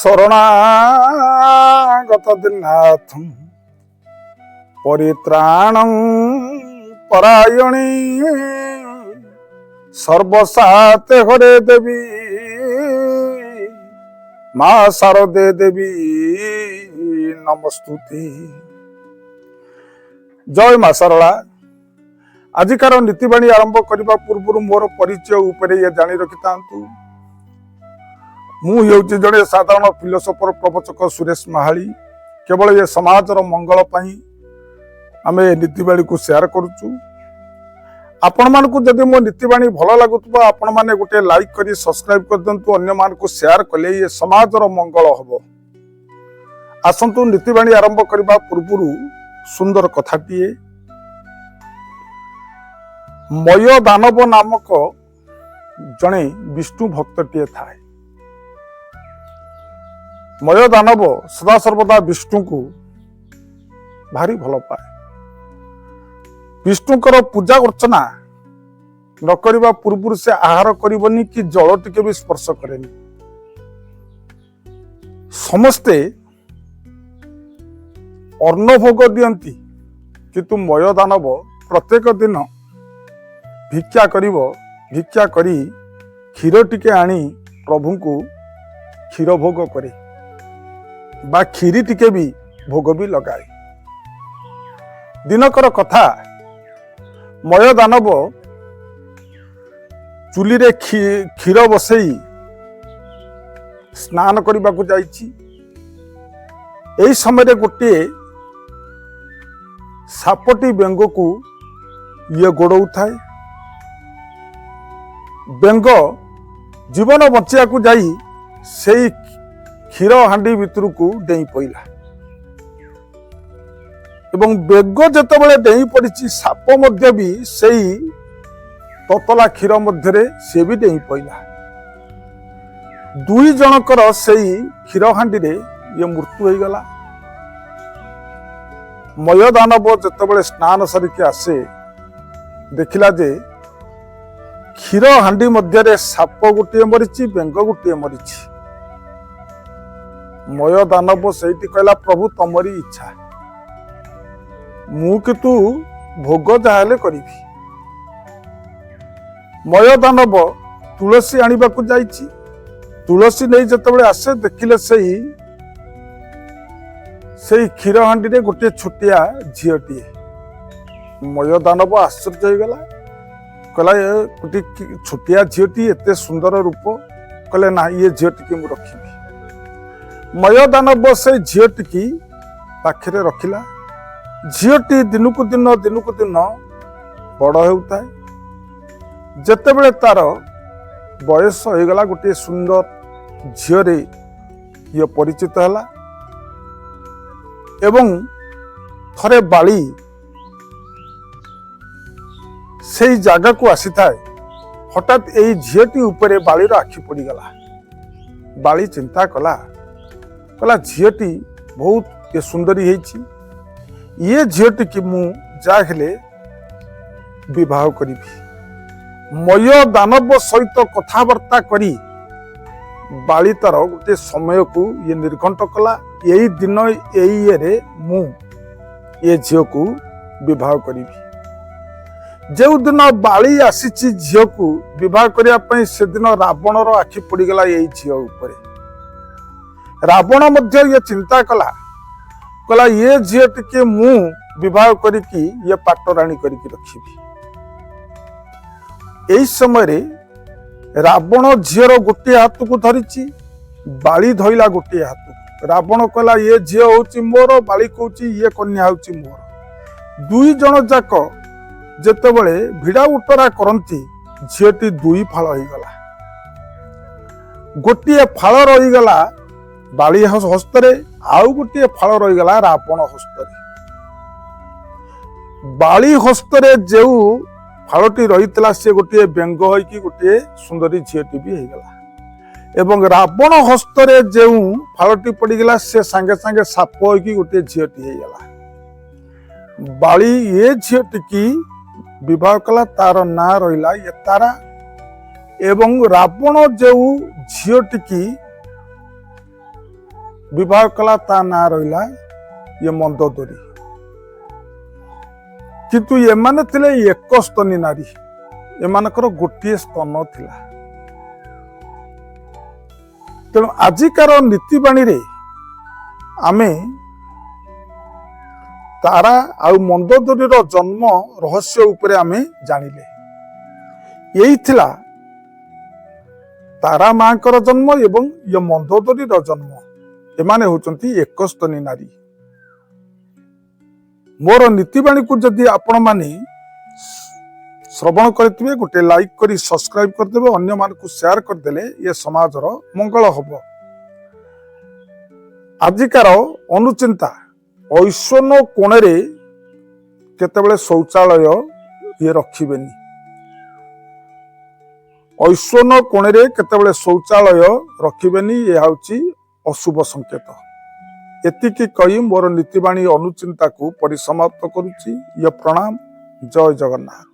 শরণাগত দিনাথম পরিত্রাণং পরায়ণী সর্বসাতে হরে দেবী মা শারদে দেবী নমস্তুতি। জয় মা শারদা। আজিକାର নীତିବାଣୀ ଆରମ୍ଭ କରିବା ପୂର୍ବରୁ ମୋର ପରିଚୟ ଉପରେ ଜାଣି ରଖିଥାନ୍ତୁ। ମୁଁ ହେଉଛି ଜଣେ ସାଧାରଣ ଫିଲୋସଫର ପ୍ରବଚକ ସୁରେଶ ମାହାଳି। କେବଳ ଏ ସମାଜର ମଙ୍ଗଳ ପାଇଁ ଆମେ ନୀତିବାଣୀକୁ ସେୟାର କରୁଛୁ। ଆପଣମାନଙ୍କୁ ଯଦି ମୋ ନୀତିବାଣୀ ଭଲ ଲାଗୁଥିବ ଆପଣମାନେ ଗୋଟେ ଲାଇକ୍ କରି ସବସ୍କ୍ରାଇବ କରିଦିଅନ୍ତୁ। ଅନ୍ୟମାନଙ୍କୁ ସେୟାର କଲେ ଏ ସମାଜର ମଙ୍ଗଳ ହବ। ଆସନ୍ତୁ ନୀତିବାଣୀ ଆରମ୍ଭ କରିବା ପୂର୍ବରୁ ସୁନ୍ଦର କଥାଟିଏ। ମୟ ଦାନବ ନାମକ ଜଣେ ବିଷ୍ଣୁ ଭକ୍ତଟିଏ ଥାଏ। ମୟ ଦାନବ ସଦାସର୍ବଦା ବିଷ୍ଣୁଙ୍କୁ ଭାରି ଭଲ ପାଏ। ବିଷ୍ଣୁଙ୍କର ପୂଜା ଅର୍ଚ୍ଚନା ନ କରିବା ପୂର୍ବରୁ ସେ ଆହାର କରିବନି କି ଜଳ ଟିକେ ବି ସ୍ପର୍ଶ କରେନି। ସମସ୍ତେ ଅନ୍ନ ଭୋଗ ଦିଅନ୍ତି, କିନ୍ତୁ ମୟ ଦାନବ ପ୍ରତ୍ୟେକ ଦିନ ଭିକ୍ଷା କରି କ୍ଷୀର ଟିକେ ଆଣି ପ୍ରଭୁଙ୍କୁ କ୍ଷୀର ଭୋଗ କରେ ବା କ୍ଷୀରି ଟିକେ ବି ଭୋଗ ବି ଲଗାଏ। ଦିନକର କଥା, ମୟ ଦାନବ ଚୁଲିରେ କ୍ଷୀର ବସେଇ ସ୍ନାନ କରିବାକୁ ଯାଇଛି। ଏହି ସମୟରେ ଗୋଟିଏ ସାପଟି ବେଙ୍ଗକୁ ଗୋଡ଼ଉଥାଏ। ବେଙ୍ଗ ଜୀବନ ବଞ୍ଚିବାକୁ ଯାଇ ସେଇ କ୍ଷୀର ହାଣ୍ଡି ଭିତରକୁ ଡେଇଁ ପଇଲା ଏବଂ ବେଙ୍ଗ ଯେତେବେଳେ ଡେଇଁ ପଡ଼ିଛି ସାପ ମଧ୍ୟ ବି ସେଇ ତତଲା କ୍ଷୀର ମଧ୍ୟରେ ସେ ବି ଡେଇଁ ପଇଲା। ଦୁଇ ଜଣଙ୍କର ସେଇ କ୍ଷୀର ହାଣ୍ଡିରେ ମୃତ୍ୟୁ ହେଇଗଲା। ମୟ ଦାନବ ଯେତେବେଳେ ସ୍ନାନ ସାରିକି ଆସେ ଦେଖିଲା ଯେ କ୍ଷୀର ହାଣ୍ଡି ମଧ୍ୟରେ ସାପ ଗୋଟିଏ ମରିଛି, ବେଙ୍ଗ ଗୋଟିଏ ମରିଛି। ମୟ ଦାନବ ସେଇଠି କହିଲା, ପ୍ରଭୁ ତମରି ଇଚ୍ଛା, ମୁଁ କିନ୍ତୁ ଭୋଗ ଯାହାହେଲେ କରିବି। ମୟ ଦାନବ ତୁଳସୀ ଆଣିବାକୁ ଯାଇଛି। ତୁଳସୀ ନେଇ ଯେତେବେଳେ ଆସେ ଦେଖିଲେ ସେଇ କ୍ଷୀର ହାଣ୍ଡିରେ ଗୋଟିଏ ଛୋଟିଆ ଝିଅଟିଏ। ମୟ ଦାନବ ଆଶ୍ଚର୍ଯ୍ୟ ହେଇଗଲା, କହିଲା ଏ ଗୋଟିଏ ଛୋଟିଆ ଝିଅଟି, ଏତେ ସୁନ୍ଦର ରୂପ। କହିଲେ ନା, ଇଏ ଝିଅଟିକି ମୁଁ ରଖିବି। ମୟ ଦାନବ ସେ ଝିଅଟିକି ପାଖରେ ରଖିଲା। ଝିଅଟି ଦିନକୁ ଦିନ ବଡ଼ ହେଉଥାଏ। ଯେତେବେଳେ ତାର ବୟସ ହେଇଗଲା, ଗୋଟିଏ ସୁନ୍ଦର ଝିଅରେ ପରିଚିତ ହେଲା ଏବଂ ଥରେ ବାଳି ସେଇ ଜାଗାକୁ ଆସିଥାଏ। ହଠାତ୍ ଏଇ ଝିଅଟି ଉପରେ ବାଳିର ଆଖି ପଡ଼ିଗଲା। ବାଳି ଚିନ୍ତା କଲା, ଝିଅଟି ବହୁତ ସୁନ୍ଦରୀ ହେଇଛି, ଇଏ ଝିଅଟିକି ମୁଁ ଯାହା ହେଲେ ବିବାହ କରିବି। ମୟ ଦାନବ ସହିତ କଥାବାର୍ତ୍ତା କରି ବାଳି ତାର ଗୋଟିଏ ସମୟକୁ ନିର୍ଘଣ୍ଟ କଲା। ଏଇ ଦିନ ଏଇ ଇଏରେ ମୁଁ ଏ ଝିଅକୁ ବିବାହ କରିବି। ଯେଉଁଦିନ ବାଳି ଆସିଛି ଝିଅକୁ ବିବାହ କରିବା ପାଇଁ, ସେଦିନ ରାବଣର ଆଖି ପଡ଼ିଗଲା ଏଇ ଝିଅ ଉପରେ। ରାବଣ ମଧ୍ୟ ଚିନ୍ତା କଲା, ଇଏ ଝିଅ ଟିକେ ମୁଁ ବିବାହ କରିକି ପାଟରାଣୀ କରିକି ରଖିବି। ଏହି ସମୟରେ ରାବଣ ଝିଅର ଗୋଟିଏ ହାତକୁ ଧରିଛି, ବାଳି ଧଇଲା ଗୋଟିଏ ହାତକୁ। ରାବଣ କହିଲା, ଇଏ ଝିଅ ହଉଛି ମୋର, ବାଳି କହୁଛି ଇଏ କନ୍ୟା ହଉଛି ମୋର। ଦୁଇ ଜଣ ଯାକ ଯେତେବେଳେ ଭିଡ଼ା ଉଟରା କରନ୍ତି, ଝିଅଟି ଦୁଇ ଫାଳ ହେଇଗଲା। ଗୋଟିଏ ଫାଳ ରହିଗଲା ବାଳି ହସ୍ତରେ, ଆଉ ଗୋଟିଏ ଫାଳ ରହିଗଲା ରାବଣ ହସ୍ତରେ। ବାଳି ହସ୍ତରେ ଯେଉଁ ଫାଳଟି ରହିଥିଲା ସେ ଗୋଟିଏ ବେଙ୍ଗ ହୋଇକି ଗୋଟିଏ ସୁନ୍ଦରୀ ଝିଅଟି ବି ହେଇଗଲା ଏବଂ ରାବଣ ହସ୍ତରେ ଯେଉଁ ଫାଳଟି ପଡ଼ିଗଲା ସେ ସାଙ୍ଗେ ସାଙ୍ଗେ ସାପ ହୋଇକି ଗୋଟିଏ ଝିଅଟି ହେଇଗଲା। ବାଳି ଏ ଝିଅଟିକି ବିବାହ କଲା, ତାର ନାଁ ରହିଲା ତାରା। ଏବଂ ରାବଣ ଯେଉଁ ଝିଅଟିକି विवाह कला ता ना रहिला ये मंदोदरी किंतु ये माने थिले एक स्तनी नारी एमानकर गोटे स्तन थिला तेणु आजिकार नीतिबाणी रे आमे तारा आउ मंदोदरी जन्म रहस्य उपरे आमे जानिले यही थिला तारा मांकर जन्म एवं ये मंदोदरी जन्म एमाने होचंती एक स्तनी नारी मोर नीतिबाणी को जदि आपण माने श्रवण करथिबे गोटे लाइक करी सब्सक्राइब करदेबे अन्य मान को शेयर करदेले ये समाजर मंगल हब आजिकार अनुचिंता ऐश्वन कोणे केतेबेले शौचालय ये रखिबेनी ऐश्वन कोणे केतेबेले शौचालय रखिबेनी ये होची अशुभ संकेत एतिकी कही मोर नीतिबाणी अनुचिंता को परिसमाप्त करुची। ये प्रणाम। जय जगन्नाथ।